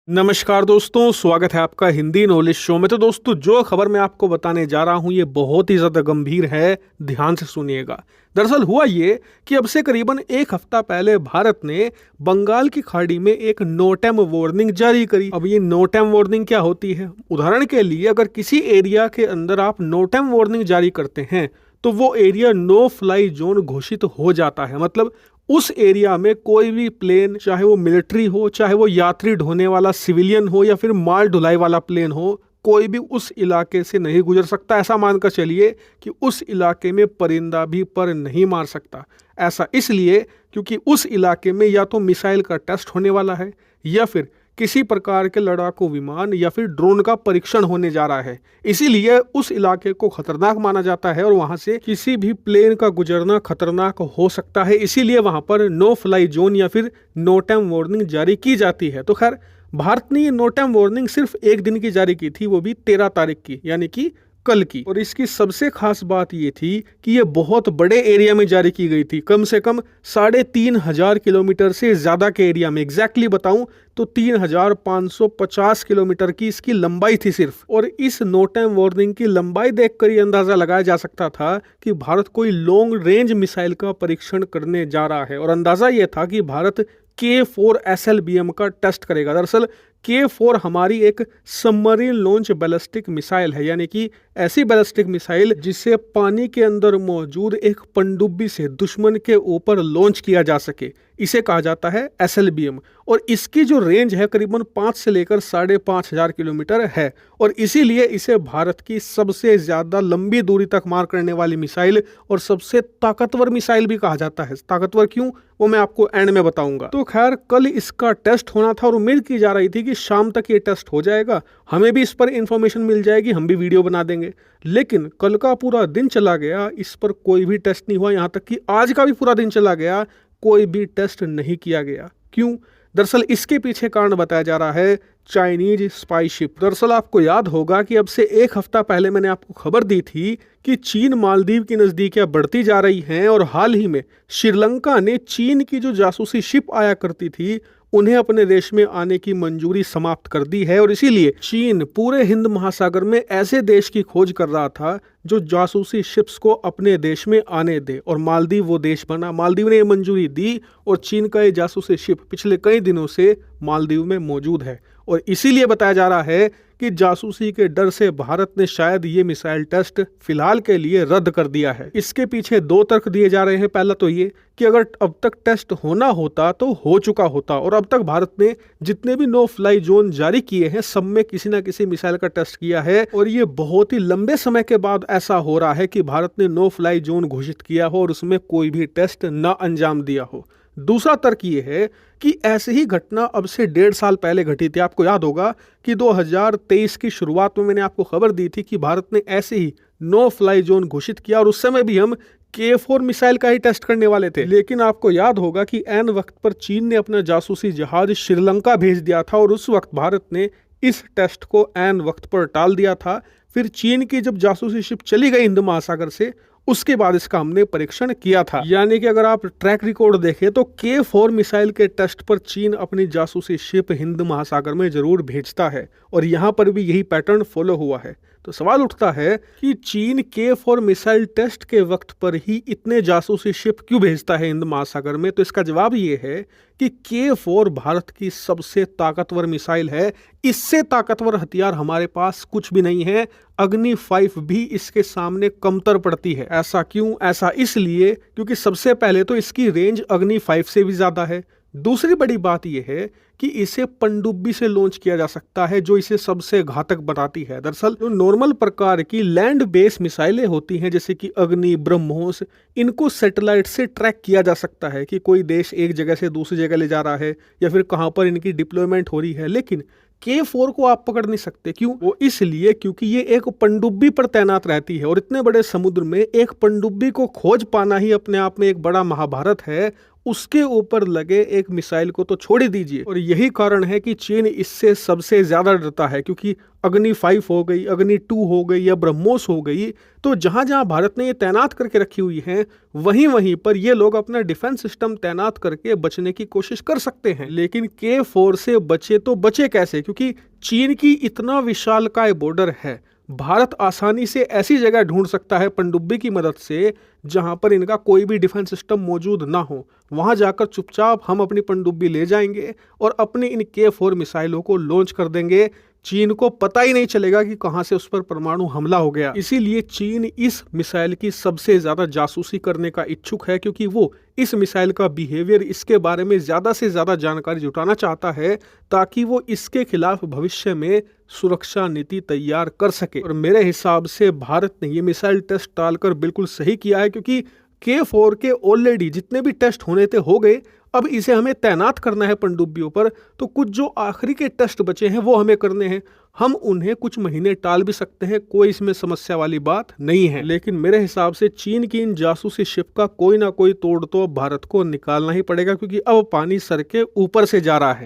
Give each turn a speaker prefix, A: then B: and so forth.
A: नमस्कार दोस्तों, स्वागत है आपका हिंदी नॉलेज शो में। तो दोस्तों, जो खबर मैं आपको बताने जा रहा हूं ये बहुत ही ज़्यादा गंभीर है, ध्यान से सुनिएगा। दरअसल हुआ ये कि अब से करीबन एक हफ्ता पहले भारत ने बंगाल की खाड़ी में एक नो टाइम वार्निंग जारी करी। अब ये नो टाइम वार्निंग क्या होती है? उदाहरण के लिए, अगर किसी एरिया के अंदर आप नो टाइम वार्निंग जारी करते हैं तो वो एरिया नो फ्लाई जोन घोषित हो जाता है। मतलब उस एरिया में कोई भी प्लेन, चाहे वो मिलिट्री हो, चाहे वो यात्री ढोने वाला सिविलियन हो, या फिर माल ढुलाई वाला प्लेन हो, कोई भी उस इलाके से नहीं गुजर सकता। ऐसा मानकर चलिए कि उस इलाके में परिंदा भी पर नहीं मार सकता। ऐसा इसलिए क्योंकि उस इलाके में या तो मिसाइल का टेस्ट होने वाला है, या फिर किसी प्रकार के लड़ाकू विमान या फिर ड्रोन का परीक्षण होने जा रहा है। इसीलिए उस इलाके को खतरनाक माना जाता है और वहां से किसी भी प्लेन का गुजरना खतरनाक हो सकता है। इसीलिए वहां पर नो फ्लाई जोन या फिर नो टाइम वार्निंग जारी की जाती है। तो खैर, भारत ने ये नो टाइम वार्निंग सिर्फ एक दिन की जारी की थी, वो भी 13 तारीख की, यानी कि कल की। और इसकी सबसे खास बात ये थी कि ये बहुत बड़े एरिया में जारी की गई थी, कम से कम 3,500 किलोमीटर से ज्यादा के एरिया में। एग्जैक्टली बताऊं तो 3,550 किलोमीटर की इसकी लंबाई थी सिर्फ। और इस नो टाइम वार्निंग की लंबाई देखकर ये अंदाजा लगाया जा सकता था कि भारत कोई लॉन्ग रेंज मिसाइल का परीक्षण करने जा रहा है। और अंदाजा ये था कि भारत K4 SLBM का टेस्ट करेगा। दरअसल K4 हमारी एक सबमरीन लॉन्च बैलिस्टिक मिसाइल है, यानी कि ऐसी बैलिस्टिक मिसाइल जिसे पानी के अंदर मौजूद एक पनडुब्बी से दुश्मन के ऊपर लॉन्च किया जा सके। इसे कहा जाता है SLBM। और इसकी जो रेंज है करीबन 5 से लेकर 5,500 किलोमीटर है। और इसीलिए इसे भारत की सबसे ज्यादा लंबी दूरी तक मार करने वाली मिसाइल और सबसे ताकतवर मिसाइल भी कहा जाता है। ताकतवर क्यों, वो मैं आपको एंड में बताऊंगा। तो खैर, कल इसका टेस्ट होना था और उम्मीद की जा रही थी कि शाम तक ये टेस्ट हो जाएगा, हमें भी इस पर इंफॉर्मेशन मिल जाएगी, हम भी वीडियो बना देंगे। लेकिन कल का पूरा दिन चला गया, इस पर कोई भी टेस्ट नहीं हुआ। यहाँ तक कि आज का भी पूरा दिन चला गया, कोई भी टेस्ट नहीं किया गया। क्यों? दरअसल इसके पीछे कारण बताया जा रहा है चाइनीज स्पाई शिप। दरअसल आपको याद होगा कि अब से एक हफ्ता पहले मैंने आपको खबर दी थी कि चीन मालदीव की नज़दीकियां बढ़ती जा रही हैं और हाल ही में श्रीलंका ने चीन की जो जासूसी शिप आया करती थी उन्हें अपने देश में आने की मंजूरी समाप्त कर दी है। और इसीलिए चीन पूरे हिंद महासागर में ऐसे देश की खोज कर रहा था जो जासूसी शिप्स को अपने देश में आने दे, और मालदीव वो देश बना। मालदीव ने ये मंजूरी दी और चीन का ये जासूसी शिप पिछले कई दिनों से मालदीव में मौजूद है। और इसीलिए बताया जा रहा है कि जासूसी के डर से भारत ने शायद ये मिसाइल टेस्ट फिलहाल के लिए रद्द कर दिया है। इसके पीछे दो तर्क दिए जा रहे हैं। पहला तो ये कि अगर अब तक टेस्ट होना होता तो हो चुका होता, और अब तक भारत ने जितने भी नो फ्लाई जोन जारी किए हैं सब में किसी न किसी मिसाइल का टेस्ट किया है। और ये बहुत ही लंबे समय के बाद ऐसा हो रहा है कि भारत ने नो फ्लाई जोन घोषित किया हो और उसमें कोई भी टेस्ट न अंजाम दिया हो। दूसरा तर्क ये है कि ऐसी ही घटना अब से 1.5 साल पहले घटी थी। आपको याद होगा कि 2023 की शुरुआत में मैंने आपको खबर दी थी कि भारत ने ऐसे ही नो फ्लाई जोन घोषित किया, और उस समय भी हम K4 मिसाइल का ही टेस्ट करने वाले थे। लेकिन आपको याद होगा कि ऐन वक्त पर चीन ने अपना जासूसी जहाज श्रीलंका भेज दिया था, और उस वक्त भारत ने इस टेस्ट को ऐन वक्त पर टाल दिया था। फिर चीन की जब जासूसी शिप चली गई हिंद महासागर से, उसके बाद इसका हमने परीक्षण किया था। यानी कि अगर आप ट्रैक रिकॉर्ड देखें तो K4 मिसाइल के टेस्ट पर चीन अपनी जासूसी शिप हिंद महासागर में जरूर भेजता है, और यहाँ पर भी यही पैटर्न फॉलो हुआ है। तो सवाल उठता है कि चीन K4 मिसाइल टेस्ट के वक्त पर ही इतने जासूसी शिप क्यों भेजता है हिंद महासागर में? तो इसका जवाब ये है कि K4 भारत की सबसे ताकतवर मिसाइल है। इससे ताकतवर हथियार हमारे पास कुछ भी नहीं है। अग्नि 5 भी इसके सामने कमतर पड़ती है। ऐसा क्यों? ऐसा इसलिए क्योंकि सबसे पहले तो इसकी रेंज अग्नि 5 से भी ज्यादा है। दूसरी बड़ी बात यह है कि इसे पनडुब्बी से लॉन्च किया जा सकता है, जो इसे सबसे घातक बनाती है। दरअसल जो नॉर्मल प्रकार की लैंड बेस मिसाइलें होती हैं जैसे कि अग्नि, ब्रह्मोस, इनको सैटेलाइट से ट्रैक किया जा सकता है कि कोई देश एक जगह से दूसरी जगह ले जा रहा है या फिर कहां पर इनकी डिप्लॉयमेंट हो रही है। लेकिन K4 को आप पकड़ नहीं सकते। क्यों? वो इसलिए क्योंकि ये एक पनडुब्बी पर तैनात रहती है, और इतने बड़े समुद्र में एक पनडुब्बी को खोज पाना ही अपने आप में एक बड़ा महाभारत है। उसके ऊपर लगे एक मिसाइल को तो छोड़ ही दीजिए। और यही कारण है कि चीन इससे सबसे ज्यादा डरता है, क्योंकि अग्नि 5 हो गई, अग्नि 2 हो गई या ब्रह्मोस हो गई, तो जहां जहां भारत ने ये तैनात करके रखी हुई है वहीं वहीं पर ये लोग अपना डिफेंस सिस्टम तैनात करके बचने की कोशिश कर सकते हैं। लेकिन K4 से बचे तो बचे कैसे, क्योंकि चीन की इतना विशालकाय बॉर्डर है। भारत आसानी से ऐसी जगह ढूंढ सकता है पनडुब्बी की मदद से जहां पर इनका कोई भी डिफेंस सिस्टम मौजूद ना हो। वहां जाकर चुपचाप हम अपनी पनडुब्बी ले जाएंगे और अपनी इन K4 मिसाइलों को लॉन्च कर देंगे। चीन को पता ही नहीं चलेगा कि कहां से उस पर परमाणु हमला हो गया। इसीलिए चीन इस मिसाइल की सबसे ज्यादा जासूसी करने का इच्छुक है, क्योंकि वो इस मिसाइल का बिहेवियर, इसके बारे में ज्यादा से ज्यादा जानकारी जुटाना चाहता है, ताकि वो इसके खिलाफ भविष्य में सुरक्षा नीति तैयार कर सके। और मेरे हिसाब से भारत ने ये मिसाइल टेस्ट टालकर बिल्कुल सही किया है, क्योंकि K4 के ऑलरेडी जितने भी टेस्ट होने थे हो गए। अब इसे हमें तैनात करना है पनडुब्बियों पर, तो कुछ जो आखिरी के टेस्ट बचे हैं वो हमें करने हैं। हम उन्हें कुछ महीने टाल भी सकते हैं, कोई इसमें समस्या वाली बात नहीं है। लेकिन मेरे हिसाब से चीन की इन जासूसी शिप का कोई ना कोई तोड़ तो अब भारत को निकालना ही पड़ेगा, क्योंकि अब पानी सर के ऊपर से जा रहा है।